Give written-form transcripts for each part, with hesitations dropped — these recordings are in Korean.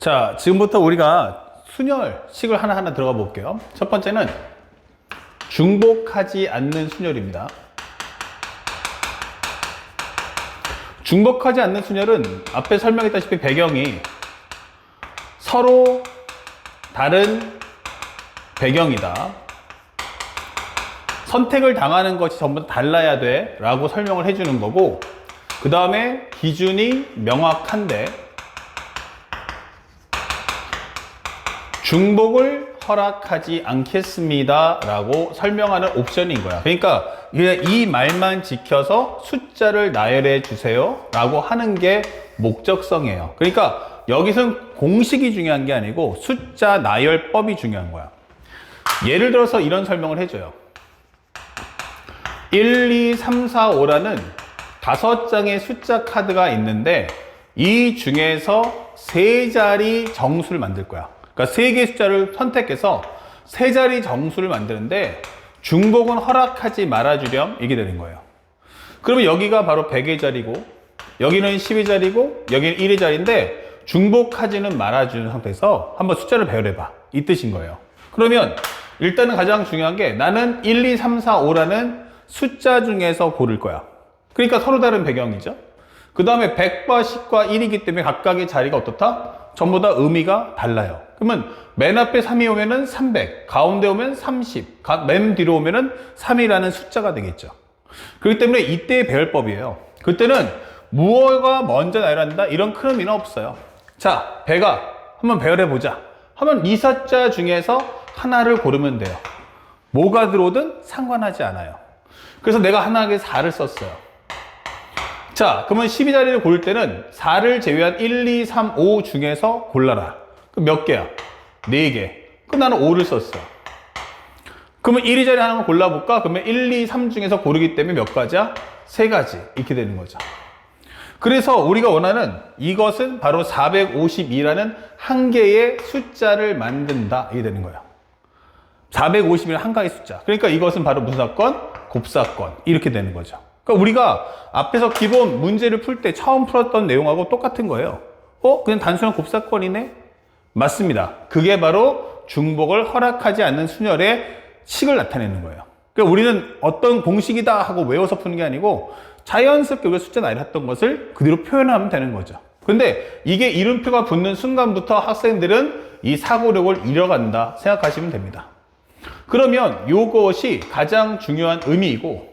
자, 지금부터 우리가 순열식을 하나하나 들어가 볼게요. 첫 번째는 중복하지 않는 순열입니다. 중복하지 않는 순열은 앞에 설명했다시피 배경이 서로 다른 배경이다. 선택을 당하는 것이 전부 달라야 돼 라고 설명을 해주는 거고, 그 다음에 기준이 명확한데 중복을 허락하지 않겠습니다 라고 설명하는 옵션인 거야. 그러니까 이 말만 지켜서 숫자를 나열해 주세요 라고 하는 게 목적성이에요. 그러니까 여기서는 공식이 중요한 게 아니고 숫자 나열법이 중요한 거야. 예를 들어서 이런 설명을 해줘요. 1, 2, 3, 4, 5라는 5장의 숫자 카드가 있는데 이 중에서 3자리 정수를 만들 거야. 그러니까 3개의 숫자를 선택해서 3자리 정수를 만드는데 중복은 허락하지 말아주렴 이게 되는 거예요. 그러면 여기가 바로 100의 자리고 여기는 10의 자리고 여기는 1의 자리인데 중복하지는 말아주는 상태에서 한번 숫자를 배열해봐 이 뜻인 거예요. 그러면 일단은 가장 중요한 게 나는 1, 2, 3, 4, 5라는 숫자 중에서 고를 거야. 그러니까 서로 다른 배경이죠. 그 다음에 100과 10과 1이기 때문에 각각의 자리가 어떻다? 전부 다 의미가 달라요. 그러면 맨 앞에 3이 오면은 300, 가운데 오면 30, 맨 뒤로 오면은 3이라는 숫자가 되겠죠. 그렇기 때문에 이때의 배열법이에요. 그때는 무엇가 먼저 나열한다? 이런 큰 의미는 없어요. 자, 배가 한번 배열해 보자. 하면 이 숫자 중에서 하나를 고르면 돼요. 뭐가 들어오든 상관하지 않아요. 그래서 내가 하나에 4를 썼어요. 자, 그러면 12자리를 고를 때는 4를 제외한 1, 2, 3, 5 중에서 골라라. 그럼 몇 개야? 4개. 그럼 나는 5를 썼어. 그러면 1위 자리 하나만 골라볼까? 그러면 1, 2, 3 중에서 고르기 때문에 몇 가지야? 3가지. 이렇게 되는 거죠. 그래서 우리가 원하는 이것은 바로 452라는 한 개의 숫자를 만든다. 이게 되는 거예요. 451은 한 가지 숫자. 그러니까 이것은 바로 무슨 사건? 곱사건. 이렇게 되는 거죠. 그러니까 우리가 앞에서 기본 문제를 풀 때 처음 풀었던 내용하고 똑같은 거예요. 그냥 단순한 곱사건이네? 맞습니다. 그게 바로 중복을 허락하지 않는 순열의 식을 나타내는 거예요. 그러니까 우리는 어떤 공식이다 하고 외워서 푸는 게 아니고 자연스럽게 우리가 숫자 나열했던 것을 그대로 표현하면 되는 거죠. 근데 이게 이름표가 붙는 순간부터 학생들은 이 사고력을 잃어간다 생각하시면 됩니다. 그러면 이것이 가장 중요한 의미이고,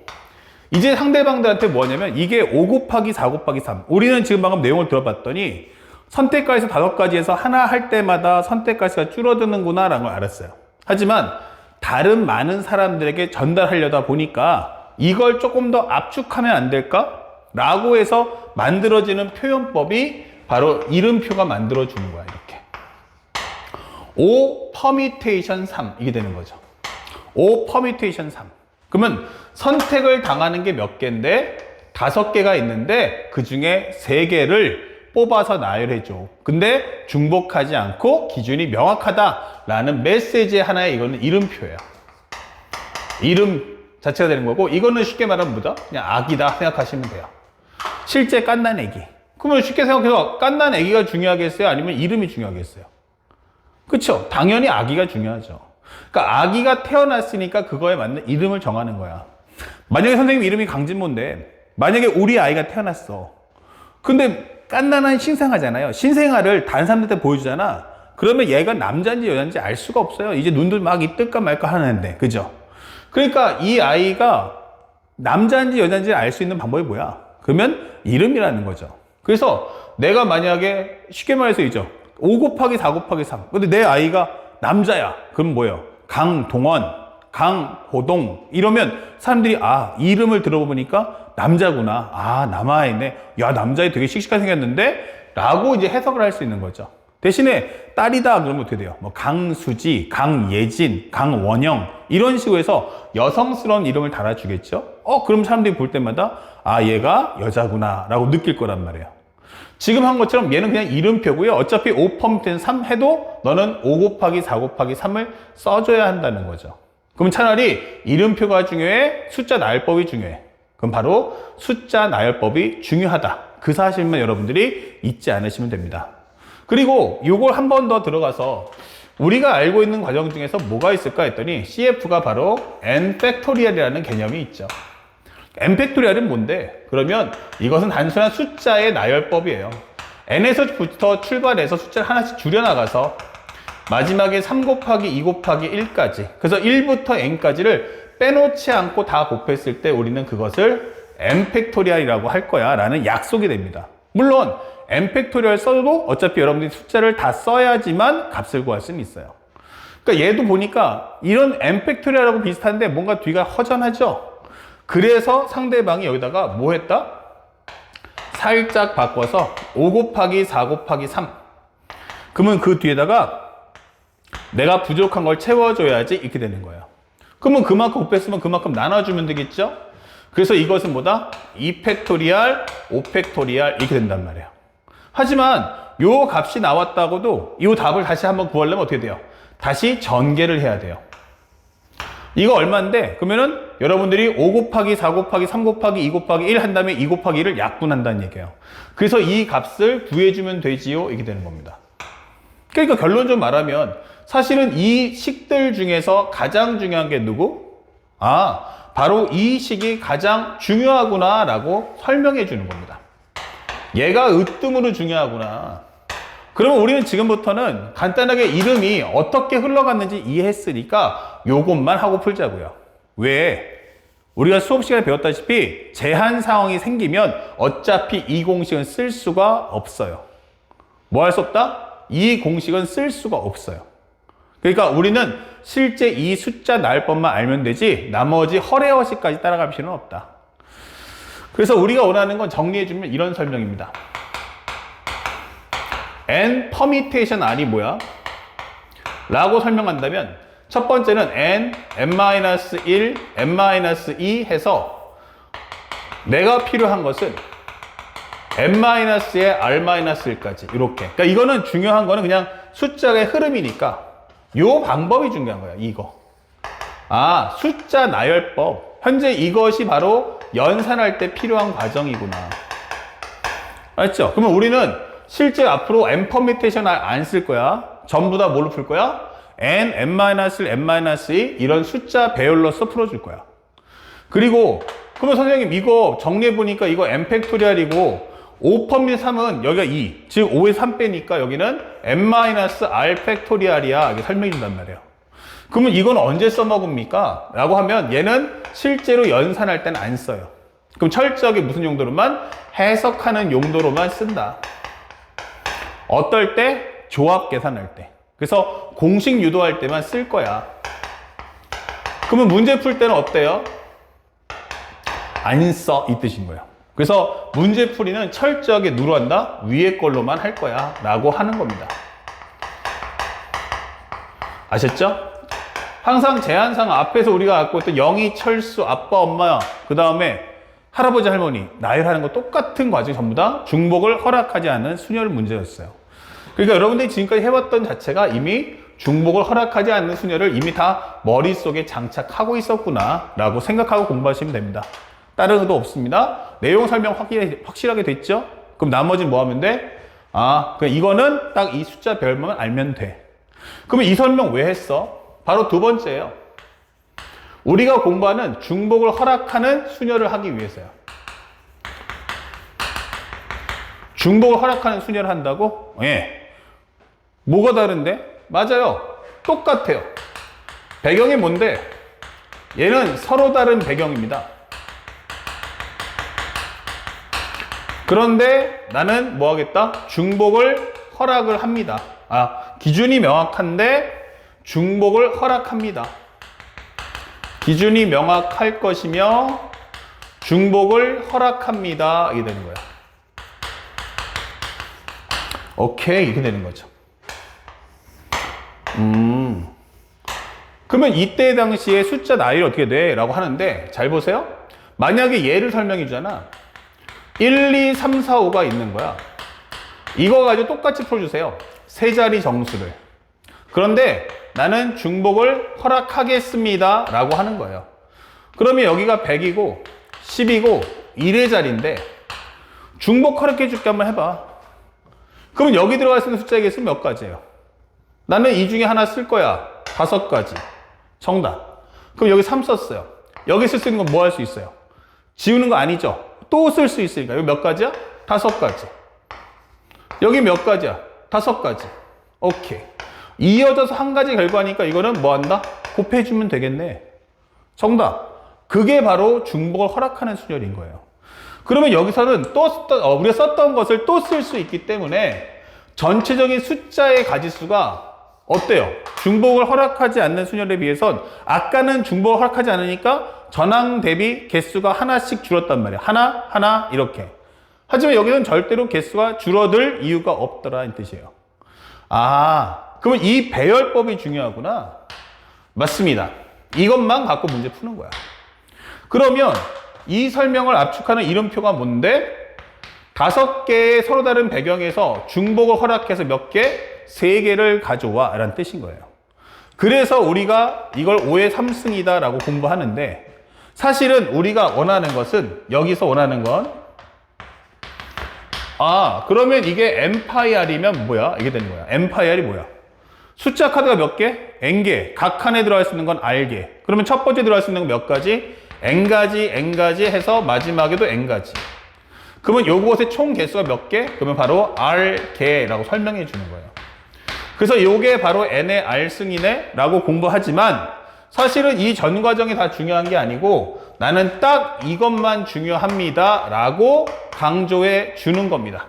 이제 상대방들한테 뭐냐면 이게 5 곱하기 4 곱하기 3. 우리는 지금 방금 내용을 들어봤더니 선택가에서 5가지에서 하나 할 때마다 선택가수가 줄어드는구나 라는 걸 알았어요. 하지만 다른 많은 사람들에게 전달하려다 보니까 이걸 조금 더 압축하면 안 될까? 라고 해서 만들어지는 표현법이 바로 이름표가 만들어주는 거야. 이렇게 5 퍼뮤테이션 3 이게 되는 거죠. 5 퍼뮤테이션 3. 그러면 선택을 당하는 게 몇 개인데 5개가 있는데 그 중에 3개를 뽑아서 나열해줘. 근데 중복하지 않고 기준이 명확하다라는 메시지 하나의 이거는 이름표예요. 이름 자체가 되는 거고, 이거는 쉽게 말하면 뭐다? 그냥 악이다 생각하시면 돼요. 실제 갓난 애기. 그러면 쉽게 생각해서 갓난 애기가 중요하겠어요? 아니면 이름이 중요하겠어요? 그쵸? 당연히 아기가 중요하죠. 그러니까 아기가 태어났으니까 그거에 맞는 이름을 정하는 거야. 만약에 선생님 이름이 강진모인데 만약에 우리 아이가 태어났어. 근데 깐난한 신생아잖아요. 신생아를 다른 사람들한테 보여주잖아. 그러면 얘가 남자인지 여자인지 알 수가 없어요. 이제 눈도 막 뜰까 말까 하는데. 그죠? 그러니까 이 아이가 남자인지 여자인지 알 수 있는 방법이 뭐야? 그러면 이름이라는 거죠. 그래서 내가 만약에 쉽게 말해서 이죠. 5 곱하기 4 곱하기 3. 근데 내 아이가 남자야. 그럼 뭐예요? 강동원, 강호동 이러면 사람들이 이름을 들어보니까 남자구나. 남아있네. 야, 남자애 되게 씩씩하게 생겼는데? 라고 이제 해석을 할 수 있는 거죠. 대신에 딸이다 그러면 어떻게 돼요? 뭐 강수지, 강예진, 강원영 이런 식으로 해서 여성스러운 이름을 달아주겠죠? 그럼 사람들이 볼 때마다 얘가 여자구나 라고 느낄 거란 말이에요. 지금 한 것처럼 얘는 그냥 이름표고요. 어차피 5 퍼뮤테이션 3 해도 너는 5 곱하기 4 곱하기 3을 써줘야 한다는 거죠. 그럼 차라리 이름표가 중요해? 숫자 나열법이 중요해? 그럼 바로 숫자 나열법이 중요하다. 그 사실만 여러분들이 잊지 않으시면 됩니다. 그리고 요걸 한 번 더 들어가서 우리가 알고 있는 과정 중에서 뭐가 있을까 했더니 CF가 바로 n 팩토리얼이라는 개념이 있죠. n 팩토리얼은 뭔데? 그러면 이것은 단순한 숫자의 나열법이에요. n에서부터 출발해서 숫자를 하나씩 줄여나가서 마지막에 3 곱하기 2 곱하기 1까지, 그래서 1부터 n까지를 빼놓지 않고 다 곱했을 때 우리는 그것을 n 팩토리얼이라고 할 거야 라는 약속이 됩니다. 물론 n 팩토리얼 써도 어차피 여러분들이 숫자를 다 써야지만 값을 구할 수는 있어요. 그러니까 얘도 보니까 이런 n 팩토리얼하고 비슷한데 뭔가 뒤가 허전하죠. 그래서 상대방이 여기다가 뭐 했다? 살짝 바꿔서 5 곱하기 4 곱하기 3. 그러면 그 뒤에다가 내가 부족한 걸 채워줘야지 이렇게 되는 거예요. 그러면 그만큼 곱했으면 그만큼 나눠주면 되겠죠? 그래서 이것은 뭐다? 2 팩토리얼, 5 팩토리얼 이렇게 된단 말이에요. 하지만 요 값이 나왔다고도 이 답을 다시 한번 구하려면 어떻게 돼요? 다시 전개를 해야 돼요. 이거 얼마인데? 그러면은 여러분들이 5 곱하기 4 곱하기 3 곱하기 2 곱하기 1 한 다음에 2 곱하기 1을 약분한다는 얘기예요. 그래서 이 값을 구해주면 되지요. 이렇게 되는 겁니다. 그러니까 결론적으로 말하면 사실은 이 식들 중에서 가장 중요한 게 누구? 바로 이 식이 가장 중요하구나 라고 설명해 주는 겁니다. 얘가 으뜸으로 중요하구나. 그러면 우리는 지금부터는 간단하게 이름이 어떻게 흘러갔는지 이해했으니까 요것만 하고 풀자고요. 왜? 우리가 수업 시간에 배웠다시피 제한 상황이 생기면 어차피 이 공식은 쓸 수가 없어요. 뭐 할 수 없다? 이 공식은 쓸 수가 없어요. 그러니까 우리는 실제 이 숫자 나열법만 알면 되지 나머지 허례허식까지 따라갈 필요는 없다. 그래서 우리가 원하는 건 정리해주면 이런 설명입니다. n 퍼미테이션 r이 뭐야? 라고 설명한다면 첫 번째는 n, n-1, n-2 해서 내가 필요한 것은 n-의 r-1까지 이렇게. 그러니까 이거는 중요한 거는 그냥 숫자의 흐름이니까 요 방법이 중요한 거야. 이거. 숫자 나열법. 현재 이것이 바로 연산할 때 필요한 과정이구나. 알았죠? 그러면 우리는 실제 앞으로 n 퍼미테이션 안 쓸 거야. 전부 다 뭘로 풀 거야? n, n-1, n-2 이런 숫자 배열로서 풀어줄 거야. 그리고 그러면 선생님 이거 정리해보니까 이거 n 팩토리얼이고 5 펌미 3은 여기가 2, 즉 5에 3 빼니까 여기는 n-r 팩토리얼이야. 이렇게 설명해 준단 말이에요. 그러면 이건 언제 써먹습니까? 라고 하면 얘는 실제로 연산할 때는 안 써요. 그럼 철저하게 무슨 용도로만? 해석하는 용도로만 쓴다. 어떨 때? 조합 계산할 때. 그래서 공식 유도할 때만 쓸 거야. 그러면 문제 풀 때는 어때요? 안 써. 이 뜻인 거예요. 그래서 문제 풀이는 철저하게 누구한다? 위에 걸로만 할 거야. 라고 하는 겁니다. 아셨죠? 항상 제한상 앞에서 우리가 갖고 있던 영희, 철수, 아빠, 엄마, 그 다음에 할아버지, 할머니 나열하는 거 똑같은 과정이 전부 다 중복을 허락하지 않는 순열 문제였어요. 그러니까 여러분들이 지금까지 해왔던 자체가 이미 중복을 허락하지 않는 순열을 이미 다 머릿속에 장착하고 있었구나 라고 생각하고 공부하시면 됩니다. 다른 의도 없습니다. 내용 설명 확실하게 됐죠? 그럼 나머지는 뭐 하면 돼? 그냥 이거는 딱 이 숫자 별만 알면 돼. 그러면 이 설명 왜 했어? 바로 두 번째예요. 우리가 공부하는 중복을 허락하는 순열을 하기 위해서요. 중복을 허락하는 순열을 한다고? 예. 뭐가 다른데? 맞아요. 똑같아요. 배경이 뭔데? 얘는 서로 다른 배경입니다. 그런데 나는 뭐 하겠다? 중복을 허락을 합니다. 기준이 명확한데 중복을 허락합니다. 기준이 명확할 것이며 중복을 허락합니다. 이게 되는 거야. 오케이. 이렇게 되는 거죠. 그러면 이때 당시에 숫자 나열이 어떻게 돼? 라고 하는데 잘 보세요. 만약에 얘를 설명해 주잖아. 1, 2, 3, 4, 5가 있는 거야. 이거 가지고 똑같이 풀어주세요. 세 자리 정수를. 그런데 나는 중복을 허락하겠습니다. 라고 하는 거예요. 그러면 여기가 100이고 10이고 1의 자리인데 중복 허락해 줄게 한번 해봐. 그러면 여기 들어갈 수 있는 숫자의 개수는 몇 가지예요? 나는 이 중에 하나 쓸 거야. 5가지. 정답. 그럼 여기 3 썼어요. 여기 쓸 수 있는 건 뭐 할 수 있어요? 지우는 거 아니죠? 또 쓸 수 있으니까. 여기 몇 가지야? 5가지. 여기 몇 가지야? 5가지. 오케이. 이어져서 한 가지 결과니까 이거는 뭐 한다? 곱해주면 되겠네. 정답. 그게 바로 중복을 허락하는 순열인 거예요. 그러면 여기서는 우리가 썼던 것을 또 쓸 수 있기 때문에 전체적인 숫자의 가지수가 어때요? 중복을 허락하지 않는 순열에 비해선 아까는 중복을 허락하지 않으니까 전항 대비 개수가 하나씩 줄었단 말이에요. 하나, 하나 이렇게. 하지만 여기는 절대로 개수가 줄어들 이유가 없더라 이 뜻이에요. 아, 그러면 이 배열법이 중요하구나. 맞습니다. 이것만 갖고 문제 푸는 거야. 그러면 이 설명을 압축하는 이름표가 뭔데? 5개의 서로 다른 배경에서 중복을 허락해서 몇 개? 3개를 가져와 라는 뜻인 거예요. 그래서 우리가 이걸 5의 3승이다 라고 공부하는데 사실은 우리가 원하는 것은 여기서 원하는 건 그러면 이게 n파이r이면 뭐야? 이게 되는 거야. n파이r이 뭐야? 숫자 카드가 몇 개? n개. 각 칸에 들어갈 수 있는 건 r개. 그러면 첫 번째 들어갈 수 있는 건 몇 가지? n가지 해서 마지막에도 n가지. 그러면 요것의 총 개수가 몇 개? 그러면 바로 r개라고 설명해 주는 거예요. 그래서 요게 바로 n의 r승이네 라고 공부하지만 사실은 이 전 과정이 다 중요한 게 아니고 나는 딱 이것만 중요합니다 라고 강조해 주는 겁니다.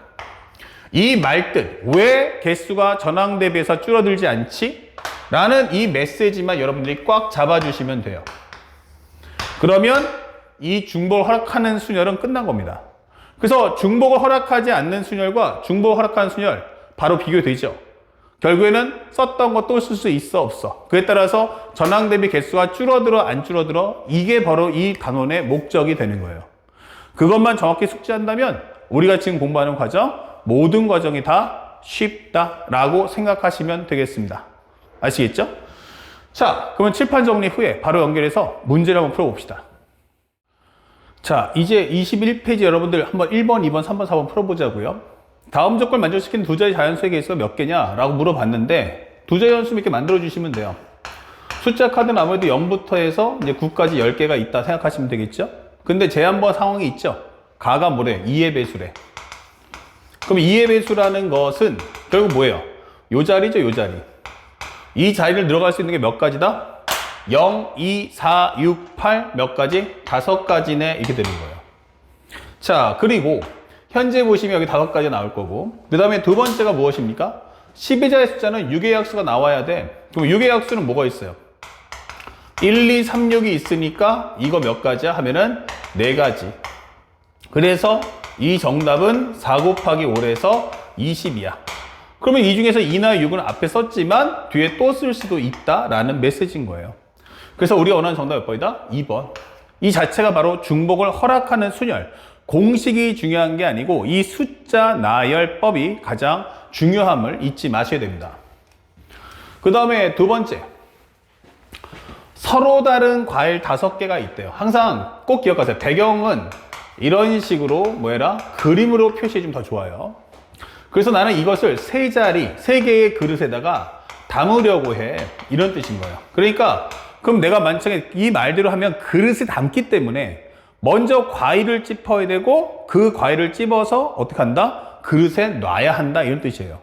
이 말뜻, 왜 개수가 전항 대비해서 줄어들지 않지? 라는 이 메시지만 여러분들이 꽉 잡아주시면 돼요. 그러면 이 중복을 허락하는 순열은 끝난 겁니다. 그래서 중복을 허락하지 않는 순열과 중복을 허락하는 순열 바로 비교되죠. 결국에는 썼던 거 또 쓸 수 있어 없어. 그에 따라서 전항 대비 개수가 줄어들어 안 줄어들어 이게 바로 이 단원의 목적이 되는 거예요. 그것만 정확히 숙지한다면 우리가 지금 공부하는 과정 모든 과정이 다 쉽다라고 생각하시면 되겠습니다. 아시겠죠? 자, 그러면 칠판 정리 후에 바로 연결해서 문제를 한번 풀어봅시다. 자, 이제 21페이지 여러분들 한번 1번, 2번, 3번, 4번 풀어보자고요. 다음 조건을 만족시키는 두 자리 자연수의 개수가 몇 개냐? 라고 물어봤는데 두 자리 연수 이렇게 만들어주시면 돼요. 숫자 카드는 아무래도 0부터 해서 이제 9까지 10개가 있다 생각하시면 되겠죠? 근데 제한번 상황이 있죠? 가가 뭐래? 2의 배수래. 그럼 2의 배수라는 것은 결국 뭐예요? 요 자리죠, 요 자리. 이 자리를 들어갈 수 있는 게 몇 가지다? 0, 2, 4, 6, 8 몇 가지? 5가지네 이렇게 되는 거예요. 자, 그리고 현재 보시면 여기 5가지 나올 거고 그 다음에 두 번째가 무엇입니까? 12자의 숫자는 6의 약수가 나와야 돼. 그럼 6의 약수는 뭐가 있어요? 1, 2, 3, 6이 있으니까 이거 몇 가지야? 하면은 4가지. 그래서 이 정답은 4 곱하기 5에서 20이야. 그러면 이 중에서 2나 6은 앞에 썼지만 뒤에 또 쓸 수도 있다라는 메시지인 거예요. 그래서 우리가 원하는 정답 몇 번이다? 2번. 이 자체가 바로 중복을 허락하는 순열. 공식이 중요한 게 아니고 이 숫자 나열법이 가장 중요함을 잊지 마셔야 됩니다. 그 다음에 두 번째. 서로 다른 과일 5개가 있대요. 항상 꼭 기억하세요. 배경은 이런 식으로 뭐해라? 그림으로 표시해주면 더 좋아요. 그래서 나는 이것을 3개의 그릇에다가 담으려고 해. 이런 뜻인 거예요. 그러니까 그럼 내가 만약에 이 말대로 하면 그릇에 담기 때문에 먼저 과일을 찝어야 되고 그 과일을 찝어서 어떻게 한다? 그릇에 놔야 한다. 이런 뜻이에요.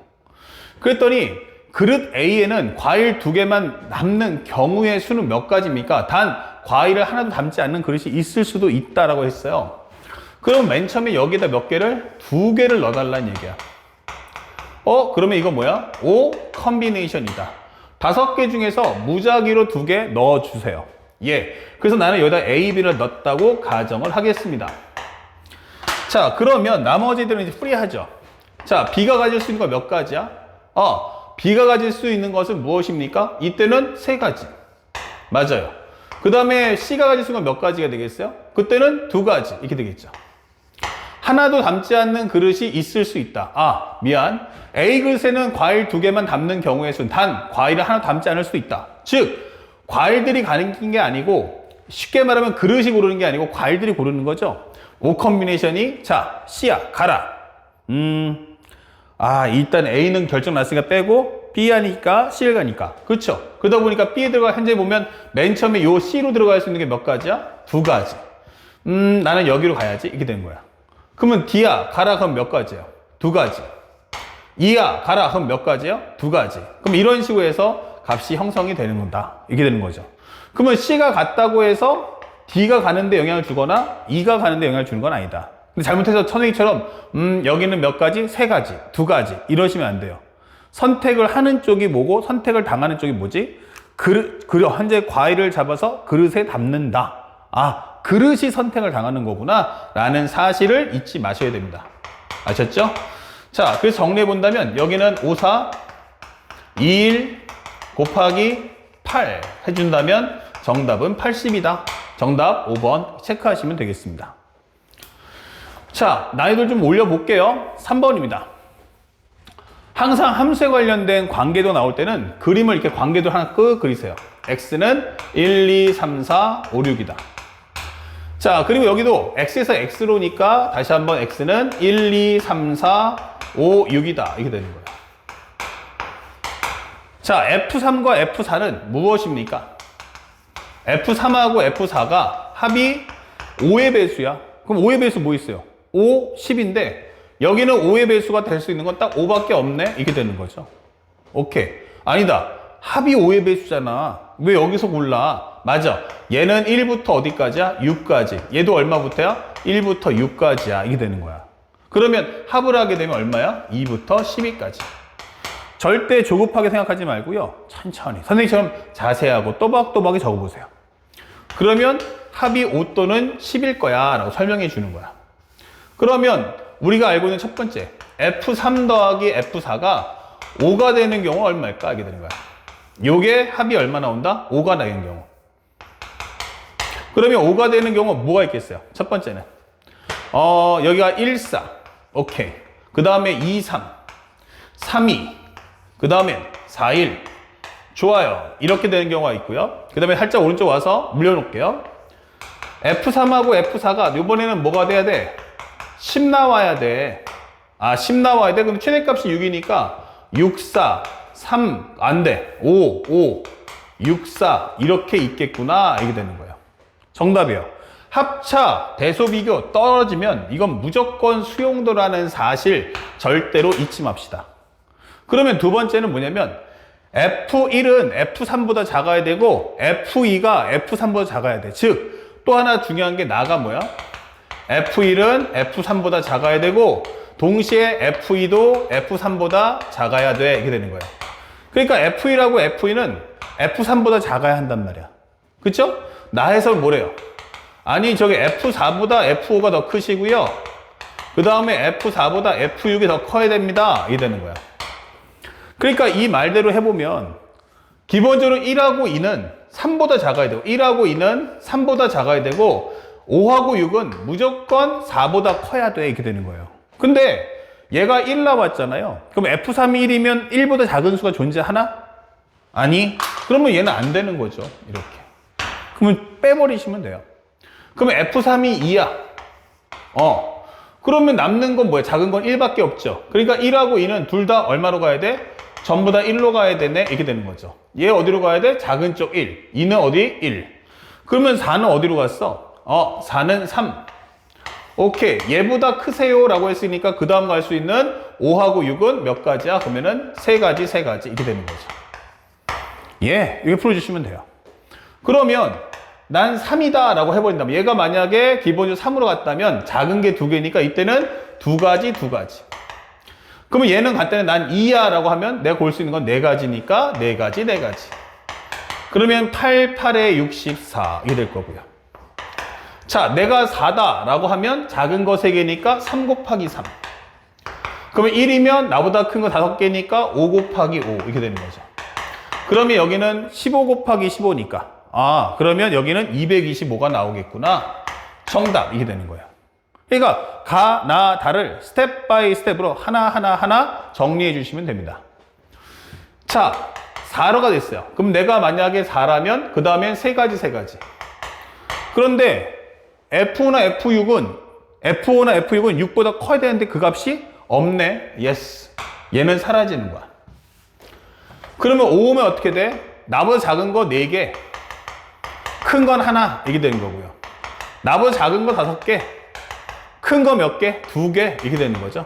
그랬더니 그릇 A에는 과일 2개만 남는 경우의 수는 몇 가지입니까? 단 과일을 하나도 담지 않는 그릇이 있을 수도 있다라고 했어요. 그럼 맨 처음에 여기다 몇 개를? 2개를 넣어달라는 얘기야. 그러면 이거 뭐야? O 컨비네이션이다. 5개 중에서 무작위로 2개 넣어주세요. 예. 그래서 나는 여기다 A, B를 넣었다고 가정을 하겠습니다. 자, 그러면 나머지들은 이제 프리하죠. 자, B가 가질 수 있는 거 몇 가지야? B가 가질 수 있는 것은 무엇입니까? 이때는 3가지. 맞아요. 그 다음에 C가 가질 수 있는 건 몇 가지가 되겠어요? 그때는 2가지. 이렇게 되겠죠. 하나도 담지 않는 그릇이 있을 수 있다. 미안. A 그릇에는 과일 2개만 담는 경우의 수는 단 과일을 하나 담지 않을 수 있다. 즉, 과일들이 가는 게 아니고 쉽게 말하면 그릇이 고르는 게 아니고 과일들이 고르는 거죠. O 컨비네이션이 자, C야, 가라. 아, 일단 A는 결정 났으니까 빼고 B 하니까 C를 가니까. 그렇죠? 그러다 보니까 B에 들어가 현재 보면 맨 처음에 요 C로 들어갈 수 있는 게 몇 가지야? 두 가지. 나는 여기로 가야지. 이렇게 된 거야. 그러면 D야, 가라. 그럼 몇 가지야? 두 가지. E야, 가라. 그럼 몇 가지야? 두 가지. 그럼 이런 식으로 해서 값이 형성이 되는 건다. 이렇게 되는 거죠. 그러면 C가 같다고 해서 D가 가는데 영향을 주거나 E가 가는데 영향을 주는 건 아니다. 근데 잘못해서 선생님처럼 여기는 몇 가지? 세 가지, 두 가지 이러시면 안 돼요. 선택을 하는 쪽이 뭐고 선택을 당하는 쪽이 뭐지? 현재 과일을 잡아서 그릇에 담는다. 아, 그릇이 선택을 당하는 거구나 라는 사실을 잊지 마셔야 됩니다. 아셨죠? 자, 그래서 정리해 본다면 여기는 5, 4, 2, 1 곱하기 8 해준다면 정답은 80이다. 정답 5번 체크하시면 되겠습니다. 자, 난이도를 좀 올려볼게요. 3번입니다. 항상 함수에 관련된 관계도 나올 때는 그림을 이렇게 관계도 하나 그리세요. x는 1, 2, 3, 4, 5, 6이다. 자, 그리고 여기도 x에서 x로니까 다시 한번 x는 1, 2, 3, 4, 5, 6이다. 이렇게 되는 거예요. 자, F3과 F4는 무엇입니까? F3하고 F4가 합이 5의 배수야. 그럼 5의 배수 뭐 있어요? 5, 10인데 여기는 5의 배수가 될 수 있는 건 딱 5밖에 없네? 이렇게 되는 거죠. 오케이. 아니다. 합이 5의 배수잖아. 왜 여기서 골라? 맞아. 얘는 1부터 어디까지야? 6까지. 얘도 얼마부터야? 1부터 6까지야. 이게 되는 거야. 그러면 합을 하게 되면 얼마야? 2부터 12까지. 절대 조급하게 생각하지 말고요. 천천히. 선생님처럼 자세하고 또박또박에 적어보세요. 그러면 합이 5 또는 10일 거야 라고 설명해 주는 거야. 그러면 우리가 알고 있는 첫 번째 F3 더하기 F4가 5가 되는 경우 얼마일까? 이게 되는 거야. 요게 합이 얼마 나온다? 5가 나는 경우. 그러면 5가 되는 경우 뭐가 있겠어요? 첫 번째는 여기가 1, 4 오케이. 그 다음에 2, 3 3, 2 그 다음엔 4, 1 좋아요. 이렇게 되는 경우가 있고요. 그 다음에 살짝 오른쪽 와서 물려놓을게요. F3하고 F4가 이번에는 뭐가 돼야 돼? 10 나와야 돼. 아, 10 나와야 돼. 근데 최대값이 6이니까 6, 4, 3, 안 돼. 5, 5, 6, 4 이렇게 있겠구나. 이게 되는 거예요. 정답이에요. 합차, 대소비교 떨어지면 이건 무조건 수용도라는 사실 절대로 잊지 맙시다. 그러면 두 번째는 뭐냐면 F1은 F3보다 작아야 되고 F2가 F3보다 작아야 돼. 즉, 또 하나 중요한 게 나가 뭐야? F1은 F3보다 작아야 되고 동시에 F2도 F3보다 작아야 돼. 이렇게 되는 거예요. 그러니까 F1하고 F2는 F3보다 작아야 한단 말이야. 그쵸? 나에서 뭐래요? 아니, 저기 F4보다 F5가 더 크시고요. 그 다음에 F4보다 F6이 더 커야 됩니다. 이게 되는 거야. 그러니까 이 말대로 해보면 기본적으로 1하고 2는 3보다 작아야 되고 1하고 2는 3보다 작아야 되고 5하고 6은 무조건 4보다 커야 돼. 이렇게 되는 거예요. 근데 얘가 1 나왔잖아요. 그럼 F3이 1이면 1보다 작은 수가 존재하나? 아니. 그러면 얘는 안 되는 거죠. 이렇게. 그러면 빼버리시면 돼요. 그러면 F3이 2야. 그러면 남는 건 뭐야? 작은 건 1밖에 없죠. 그러니까 1하고 2는 둘 다 얼마로 가야 돼? 전부 다 1로 가야 되네. 이렇게 되는 거죠. 얘 어디로 가야 돼? 작은 쪽 1. 2는 어디? 1. 그러면 4는 어디로 갔어? 4는 3. 오케이. 얘보다 크세요 라고 했으니까 그 다음 갈 수 있는 5하고 6은 몇 가지야? 그러면은 3가지 이렇게 되는 거죠. 예, 이렇게 풀어주시면 돼요. 그러면 난 3이다 라고 해버린다면 얘가 만약에 기본적으로 3으로 갔다면 작은 게 2개니까 이때는 2가지. 그러면 얘는 갔다면 난 2야 라고 하면 내가 볼 수 있는 건 4가지니까 4가지. 그러면 8, 8에 64 이게 될 거고요. 자, 내가 4다 라고 하면 작은 거 3개니까 3 곱하기 3. 그러면 1이면 나보다 큰 거 5개니까 5 곱하기 5 이렇게 되는 거죠. 그러면 여기는 15 곱하기 15니까 그러면 여기는 225가 나오겠구나. 정답 이게 되는 거예요. 그러니까 가, 나, 다를 스텝 바이 스텝으로 하나 정리해 주시면 됩니다. 자, 4로가 됐어요. 그럼 내가 만약에 4라면 그 다음엔 3가지. 그런데 F5나 F6은 6보다 커야 되는데 그 값이 없네. 예스. 얘는 사라지는 거야. 그러면 5 오면 어떻게 돼? 나보다 작은 거 4개, 큰 건 하나, 이렇게 되는 거고요. 나보다 작은 거 5개, 큰 거 몇 개? 2개, 이렇게 되는 거죠.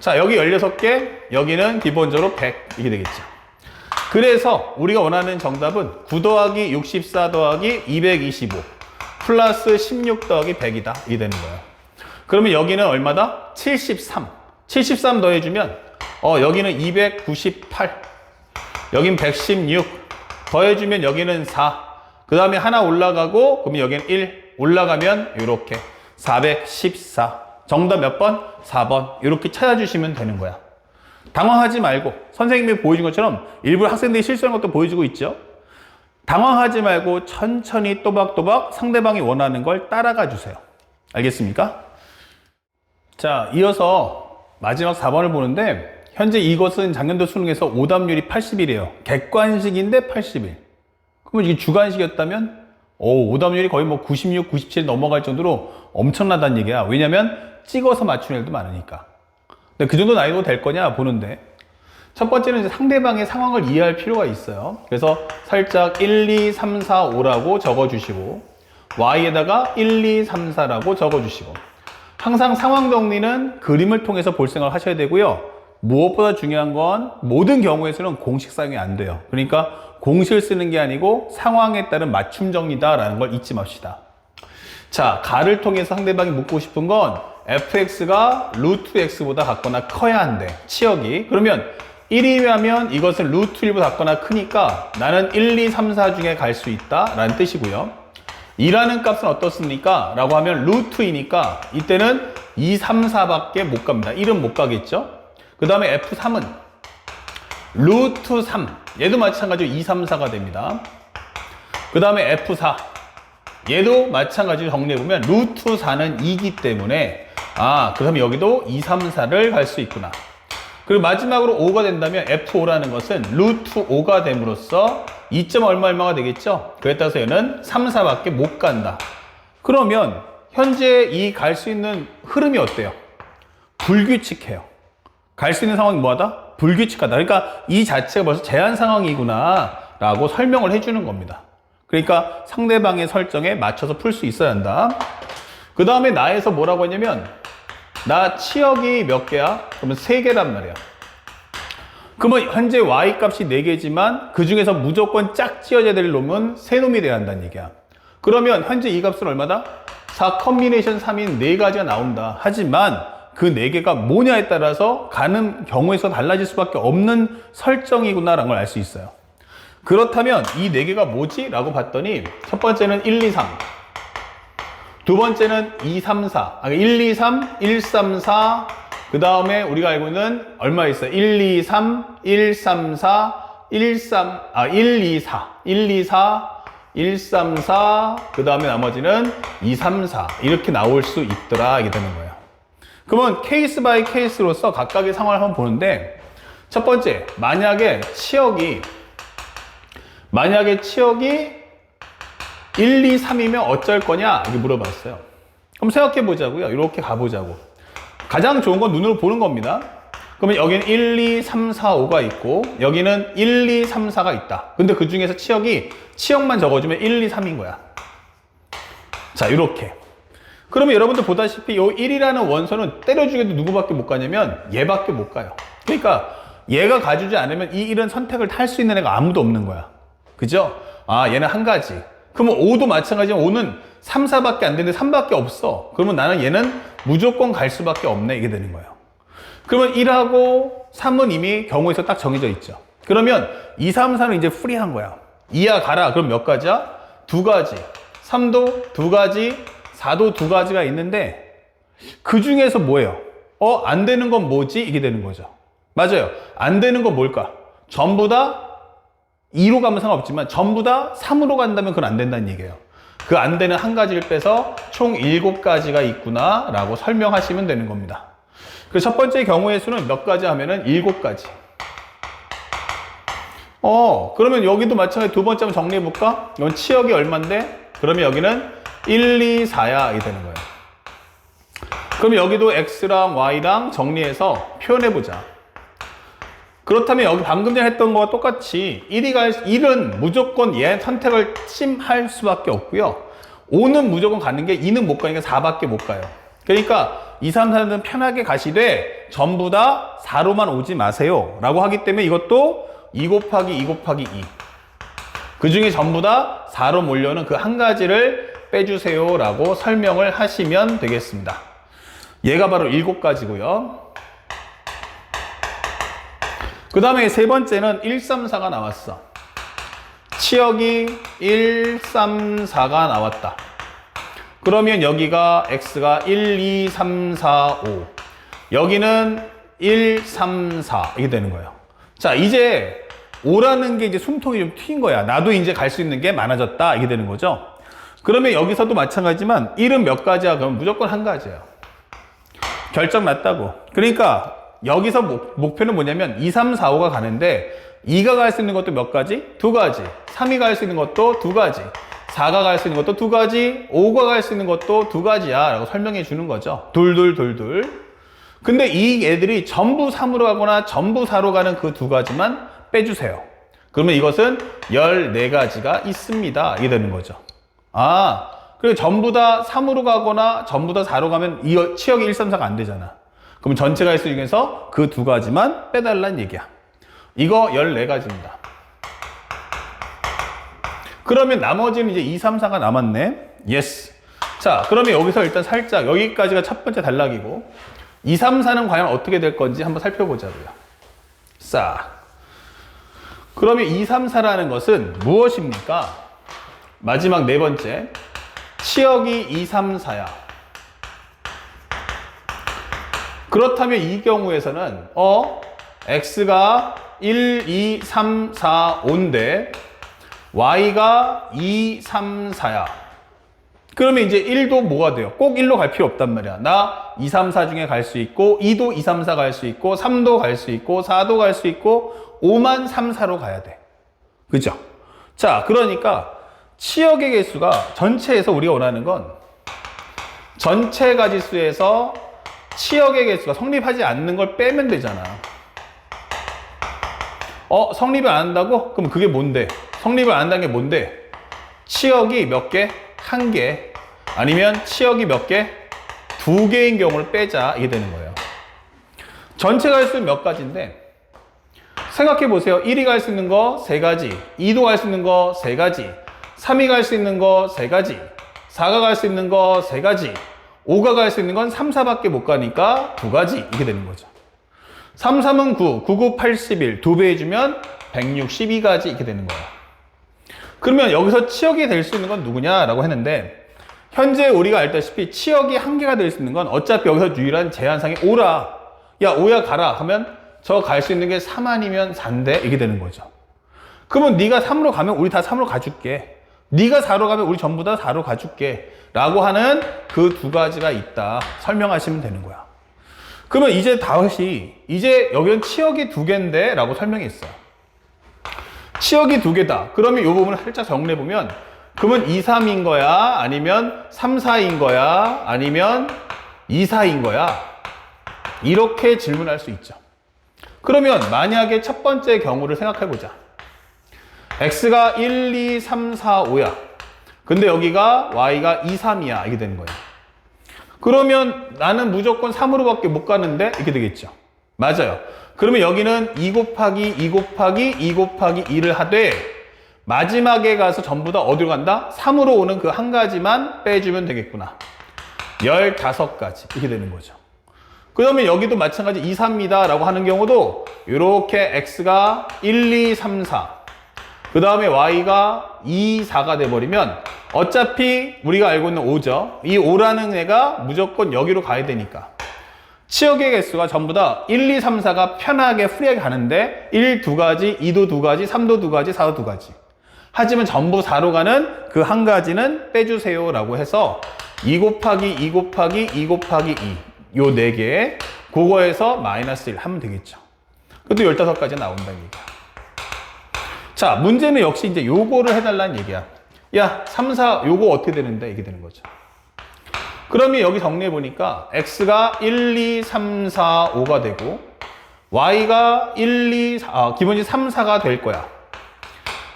자, 여기 16개, 여기는 기본적으로 100, 이렇게 되겠죠. 그래서 우리가 원하는 정답은 9 더하기 64 더하기 225 플러스 16 더하기 100이다. 이게 되는 거예요. 그러면 여기는 얼마다? 73. 73 더해주면 여기는 298, 여긴 116, 더해주면 여기는 4, 그 다음에 하나 올라가고 그러면 여기는 1 올라가면 이렇게 414. 정답 몇 번? 4번. 이렇게 찾아주시면 되는 거야. 당황하지 말고 선생님이 보여준 것처럼 일부러 학생들이 실수하는 것도 보여주고 있죠. 당황하지 말고 천천히 또박또박 상대방이 원하는 걸 따라가 주세요. 알겠습니까? 자, 이어서 마지막 4번을 보는데 현재 이것은 작년도 수능에서 오답률이 80이래요. 객관식인데 81. 그러면 이게 주관식이었다면 오답률이 거의 뭐 96, 97 넘어갈 정도로 엄청나다는 얘기야. 왜냐면 찍어서 맞추는 애들도 많으니까. 근데 그 정도 난이도 될 거냐 보는데, 첫 번째는 이제 상대방의 상황을 이해할 필요가 있어요. 그래서 살짝 1, 2, 3, 4, 5라고 적어주시고 Y에다가 1, 2, 3, 4라고 적어주시고, 항상 상황 정리는 그림을 통해서 볼 생각을 하셔야 되고요. 무엇보다 중요한 건 모든 경우에서는 공식 사용이 안 돼요. 그러니까 공식을 쓰는 게 아니고 상황에 따른 맞춤 정리다라는 걸 잊지 맙시다. 자, 가를 통해서 상대방이 묻고 싶은 건 fx가 루트 x보다 같거나 커야 한대. 치역이. 그러면 1이면 이것은 루트 1보다 같거나 크니까 나는 1, 2, 3, 4 중에 갈 수 있다 라는 뜻이고요. 2라는 값은 어떻습니까? 라고 하면 루트이니까 이때는 2, 3, 4밖에 못 갑니다. 1은 못 가겠죠? 그 다음에 F3은 루트 3. 얘도 마찬가지로 2, 3, 4가 됩니다. 그 다음에 F4. 얘도 마찬가지로 정리해보면 루트 4는 2기 때문에 그러면 여기도 2, 3, 4를 갈 수 있구나. 그리고 마지막으로 5가 된다면 F5라는 것은 루트 5가 됨으로써 2. 얼마가 되겠죠? 그에 따라서 얘는 3, 4밖에 못 간다. 그러면 현재 이 갈 수 있는 흐름이 어때요? 불규칙해요. 갈 수 있는 상황이 뭐하다? 불규칙하다. 그러니까 이 자체가 벌써 제한 상황이구나 라고 설명을 해주는 겁니다. 그러니까 상대방의 설정에 맞춰서 풀 수 있어야 한다. 그 다음에 나에서 뭐라고 했냐면 나 치역이 몇 개야? 그러면 3개란 말이야. 그러면 현재 Y값이 4개지만 그 중에서 무조건 짝지어져야 될 놈은 3놈이 돼야 한다는 얘기야. 그러면 현재 이 값은 얼마다? 4 컨비네이션 3인 4가지가 나온다. 하지만 그 4개가 뭐냐에 따라서 가는 경우에서 달라질 수밖에 없는 설정이구나 라는 걸 알 수 있어요. 그렇다면 이 4개가 뭐지? 라고 봤더니 첫 번째는 1, 2, 3, 두 번째는 2, 3, 4 1, 2, 3, 1, 3, 4 그 다음에 우리가 알고 있는 얼마 있어요? 1, 2, 3, 1, 3, 4 1, 3, 1, 2, 4 1, 2, 4 1, 3, 4 그 다음에 나머지는 2, 3, 4 이렇게 나올 수 있더라 이게 되는 거예요. 그러면 케이스 바이 케이스로서 각각의 상황을 한번 보는데, 첫 번째, 만약에 치역이 1, 2, 3이면 어쩔 거냐 이렇게 물어봤어요. 그럼 생각해 보자고요. 이렇게 가보자고. 가장 좋은 건 눈으로 보는 겁니다. 그러면 여기는 1, 2, 3, 4, 5가 있고 여기는 1, 2, 3, 4가 있다. 근데 그 중에서 치역만 적어주면 1, 2, 3인 거야. 자, 이렇게. 그러면 여러분들 보다시피 이 1이라는 원소는 때려주기도 누구밖에 못 가냐면 얘밖에 못 가요. 그러니까 얘가 가주지 않으면 이 1은 선택을 할 수 있는 애가 아무도 없는 거야. 그죠? 얘는 한 가지. 그러면 5도 마찬가지지만 5는 3, 4밖에 안 되는데 3밖에 없어. 그러면 나는 얘는 무조건 갈 수밖에 없네. 이게 되는 거예요. 그러면 1하고 3은 이미 경우에서 딱 정해져 있죠. 그러면 2, 3, 4는 이제 프리한 거야. 2야 가라. 그럼 몇 가지야? 2가지. 3도 2가지. 4도 2가지가 있는데 그 중에서 뭐예요? 안 되는 건 뭐지? 이게 되는 거죠. 맞아요. 안 되는 건 뭘까? 전부 다 2로 가면 상관없지만 전부 다 3으로 간다면 그건 안 된다는 얘기예요. 그 안 되는 한 가지를 빼서 총 7가지가 있구나 라고 설명하시면 되는 겁니다. 그래서 첫 번째 경우의 수는 몇 가지 하면은 7가지. 그러면 여기도 마찬가지로 두 번째 한번 정리해 볼까? 이건 치역이 얼만데? 그러면 여기는 1, 2, 4야. 이게 되는 거예요. 그럼 여기도 x랑 y랑 정리해서 표현해보자. 그렇다면 여기 방금 전에 했던 거와 똑같이 1은 무조건 얘 선택을 찜할 수밖에 없고요. 5는 무조건 가는 게 2는 못 가니까 4밖에 못 가요. 그러니까 2, 3, 4는 편하게 가시되 전부 다 4로만 오지 마세요 라고 하기 때문에 이것도 2 곱하기 2 곱하기 2. 그 중에 전부 다 4로 몰려오는 그 한 가지를 빼주세요 라고 설명을 하시면 되겠습니다. 얘가 바로 7가지고요. 그 다음에 세 번째는 1, 3, 4가 나왔어. 치역이 1, 3, 4가 나왔다. 그러면 여기가 x가 1, 2, 3, 4, 5. 여기는 1, 3, 4 이게 되는 거예요. 자, 이제 5라는 게 이제 숨통이 좀 휜 거야. 나도 이제 갈 수 있는 게 많아졌다 이게 되는 거죠. 그러면 여기서도 마찬가지지만 1은 몇 가지야? 그럼 무조건 한 가지예요. 결정 났다고. 그러니까 여기서 목표는 뭐냐면 2, 3, 4, 5가 가는데 2가 갈 수 있는 것도 몇 가지? 2가지. 3이 갈 수 있는 것도 2가지. 4가 갈 수 있는 것도 2가지. 5가 갈 수 있는 것도 2가지야 라고 설명해 주는 거죠. 둘. 근데 이 애들이 전부 3으로 가거나 전부 4로 가는 그 2가지만 빼주세요. 그러면 이것은 14가지가 있습니다. 이게 되는 거죠. 아, 그리고 전부 다 3으로 가거나 전부 다 4로 가면 이 치역이 1, 3, 4가 안 되잖아. 그럼 전체 가지수 중에서 그 2가지만 빼달라는 얘기야. 이거 14가지입니다. 그러면 나머지는 이제 2, 3, 4가 남았네. 예스. 자, 그러면 여기서 일단 살짝 여기까지가 첫 번째 단락이고 2, 3, 4는 과연 어떻게 될 건지 한번 살펴보자고요. 싹. 그러면 2, 3, 4라는 것은 무엇입니까? 마지막 네 번째. 치역이 2, 3, 4야. 그렇다면 이 경우에서는 x가 1, 2, 3, 4, 5인데 y가 2, 3, 4야. 그러면 이제 1도 뭐가 돼요? 꼭 1로 갈 필요 없단 말이야. 나 2, 3, 4 중에 갈 수 있고 2도 2, 3, 4 갈 수 있고 3도 갈 수 있고 4도 갈 수 있고 5만 3, 4로 가야 돼. 그죠? 자, 그러니까 치역의 개수가 전체에서 우리가 원하는 건 전체 가지수에서 치역의 개수가 성립하지 않는 걸 빼면 되잖아. 성립을 안 한다고? 그럼 그게 뭔데? 성립을 안 한다는 게 뭔데? 치역이 몇 개? 1개. 아니면 치역이 몇 개? 2개인 경우를 빼자. 이게 되는 거예요. 전체 가지수는 몇 가지인데 생각해 보세요. 1이 갈 수 있는 거 3가지, 2도 갈 수 있는 거 3가지, 3이 갈 수 있는 거 3가지, 4가 갈 수 있는 거 3가지, 5가 갈 수 있는 건 3, 4밖에 못 가니까 2가지 이렇게 되는 거죠. 3, 3은 9, 9, 9, 81, 2배 해주면 162가지 이렇게 되는 거예요. 그러면 여기서 치역이 될 수 있는 건 누구냐라고 했는데 현재 우리가 알다시피 치역이 1개가 될 수 있는 건 어차피 여기서 유일한 제한상이 5라. 야, 5야 가라 하면 저 갈 수 있는 게 3 아니면 4인데 이게 되는 거죠. 그러면 네가 3으로 가면 우리 다 3으로 가줄게. 네가 4로 가면 우리 전부 다 4로 가줄게 라고 하는 그 2가지가 있다 설명하시면 되는 거야. 그러면 이제 다시 이제 여기는 치역이 2개인데 라고 설명했어요. 치역이 2개다. 그러면 이 부분을 살짝 정리해보면 그러면 2, 3인 거야? 아니면 3, 4인 거야? 아니면 2, 4인 거야? 이렇게 질문할 수 있죠. 그러면 만약에 첫 번째 경우를 생각해보자. x가 1, 2, 3, 4, 5야. 근데 여기가 y가 2, 3이야. 이게 되는 거예요. 그러면 나는 무조건 3으로 밖에 못 가는데 이렇게 되겠죠. 맞아요. 그러면 여기는 2 곱하기 2 곱하기 2 곱하기 2를 하되 마지막에 가서 전부 다 어디로 간다? 3으로 오는 그 한 가지만 빼주면 되겠구나. 15가지 이렇게 되는 거죠. 그러면 여기도 마찬가지 2, 3이다 라고 하는 경우도 이렇게 x가 1, 2, 3, 4 그 다음에 y가 2, 4가 돼버리면 어차피 우리가 알고 있는 5죠. 이 5라는 애가 무조건 여기로 가야 되니까 치역의 개수가 전부 다 1, 2, 3, 4가 편하게 프리하게 가는데 1, 2가지, 2도 2가지, 3도 2가지, 4도 2가지. 하지만 전부 4로 가는 그 한 가지는 빼주세요 라고 해서 2 곱하기 2 곱하기 2 곱하기 2 요 4개 그거에서 마이너스 1 하면 되겠죠. 그것도 15가지 나온다는 얘기야. 자, 문제는 역시 이제 요거를 해달라는 얘기야. 야, 3, 4 요거 어떻게 되는데? 이게 되는 거죠. 그러면 여기 정리해 보니까 x가 1, 2, 3, 4, 5가 되고 y가 1, 2, 4, 기본이 3, 4가 될 거야.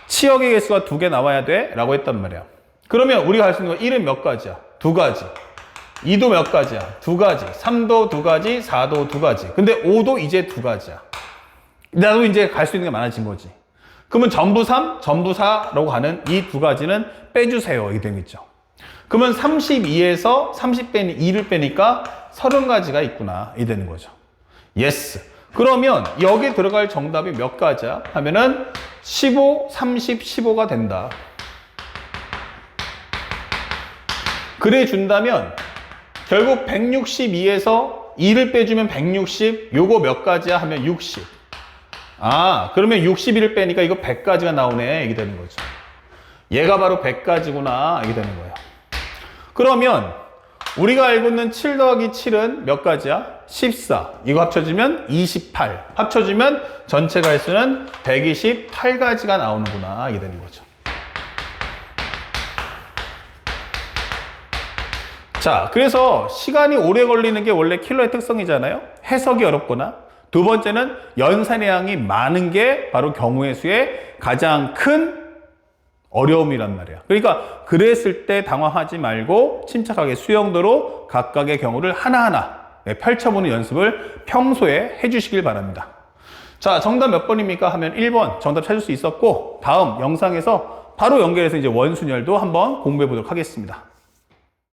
치역의 개수가 2개 나와야 돼 라고 했단 말이야. 그러면 우리가 할 수 있는 건 1은 몇 가지야? 2가지. 2도 몇 가지야? 2가지. 3도 2가지, 4도 2가지. 근데 5도 이제 2가지야. 나도 이제 갈 수 있는 게 많아진 거지. 그러면 전부 3, 전부 4라고 하는 이 2가지는 빼주세요. 이게 되겠죠. 그러면 32에서 30 빼니 2를 빼니까 30가지가 있구나. 이 되는 거죠. 예스. 그러면 여기 들어갈 정답이 몇 가지야? 하면은 15, 30, 15가 된다. 그래 준다면 결국 162에서 2를 빼주면 160, 요거 몇 가지야? 하면 60. 그러면 61을 빼니까 이거 100가지가 나오네. 이게 되는 거죠. 얘가 바로 100가지구나. 이게 되는 거예요. 그러면 우리가 알고 있는 7 더하기 7은 몇 가지야? 14. 이거 합쳐지면 28. 합쳐지면 전체 갈수는 128가지가 나오는구나. 이게 되는 거죠. 자, 그래서 시간이 오래 걸리는 게 원래 킬러의 특성이잖아요. 해석이 어렵거나. 두 번째는 연산량이 많은 게 바로 경우의 수의 가장 큰 어려움이란 말이야. 그러니까 그랬을 때 당황하지 말고 침착하게 수용도로 각각의 경우를 하나하나 펼쳐보는 연습을 평소에 해주시길 바랍니다. 자, 정답 몇 번입니까? 하면 1번 정답 찾을 수 있었고, 다음 영상에서 바로 연결해서 이제 원순열도 한번 공부해 보도록 하겠습니다.